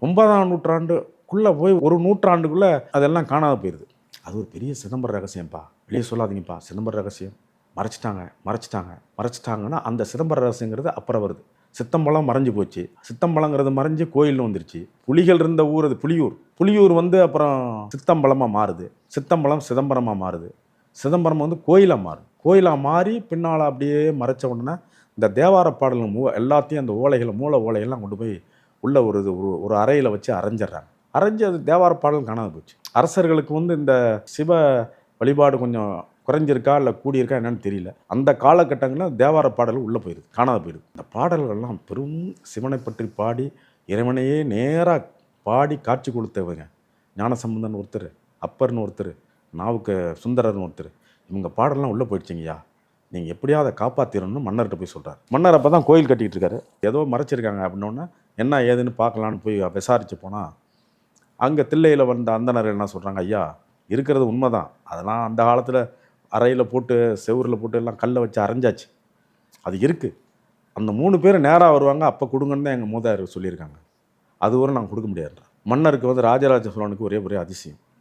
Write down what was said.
9ஆம் நூற்றாண்டுக்குள்ளே போய் ஒரு நூற்றாண்டுக்குள்ளே அதெல்லாம் காணாத போயிடுது. அது ஒரு பெரிய சிதம்பர ரகசியம்ப்பா, வெளியே சொல்லாதீங்கப்பா, சிதம்பர ரகசியம் மறைச்சிட்டாங்கன்னா அந்த சிதம்பர ரகசியங்கிறது அப்புறம் வருது. சித்தம்பலம் மறைஞ்சு போச்சு, சித்தம்பலங்கிறது மறைஞ்சு கோயில்னு வந்துருச்சு. புலிகள் இருந்த ஊர் அது புலியூர் வந்து அப்புறம் சித்தம்பலமாக மாறுது, சித்தம்பலம் சிதம்பரமாக மாறுது, சிதம்பரம் வந்து கோயிலாக மாறி பின்னால் அப்படியே மறைச்ச உடனே இந்த தேவார பாடல்கள் எல்லாத்தையும் அந்த ஓலைகளை மூல ஓலைகள்லாம் கொண்டு போய் உள்ள ஒரு அறையில் வச்சு அரைஞ்சு அது தேவார பாடல் காணாது போச்சு. அரசர்களுக்கு வந்து இந்த சிவ வழிபாடு கொஞ்சம் குறைஞ்சிருக்கா இல்லை கூடியிருக்கா என்னன்னு தெரியல. அந்த காலகட்டங்களில் தேவார பாடல் உள்ளே போயிடுது, காணாத போயிடுது. இந்த பாடல்கள்லாம் பெரும் சிவனை பற்றி பாடி இறைவனையே நேராக பாடி காட்சி கொடுத்தவங்க. ஞானசம்பந்தன் ஒருத்தர், அப்பர்னு ஒருத்தர், நாவுக்கு சுந்தரர்னு ஒருத்தர். இவங்க பாடலாம் உள்ளே போயிடுச்சிங்கய்யா, நீங்கள் எப்படியாவது அதை காப்பாற்றிடணும்னு மன்னர்கிட்ட போய் சொல்கிறார். மன்னர் அப்போ தான் கோயில் கட்டிகிட்டு இருக்காரு. ஏதோ மறைச்சிருக்காங்க அப்படின்னோடனே என்ன ஏதுன்னு பார்க்கலான்னு போய் விசாரித்து போனால் அங்கே தில்லையில் வந்த அந்தனர் என்ன சொல்கிறாங்க, ஐயா இருக்கிறது உண்மைதான், அதெல்லாம் அந்த காலத்தில் அறையில் போட்டு செவுரில் போட்டு எல்லாம் கல்லை வச்சு அரைஞ்சாச்சு, அது இருக்குது. அந்த 3 பேர் நேராக வருவாங்க, அப்போ கொடுங்கன்னு தான் எங்கள் மூதாதையர் சொல்லியிருக்காங்க, அது வரை நாங்கள் கொடுக்க முடியாது. மன்னருக்கு வந்து ராஜராஜ சோழனுக்கு ஒரே அதிசயம்.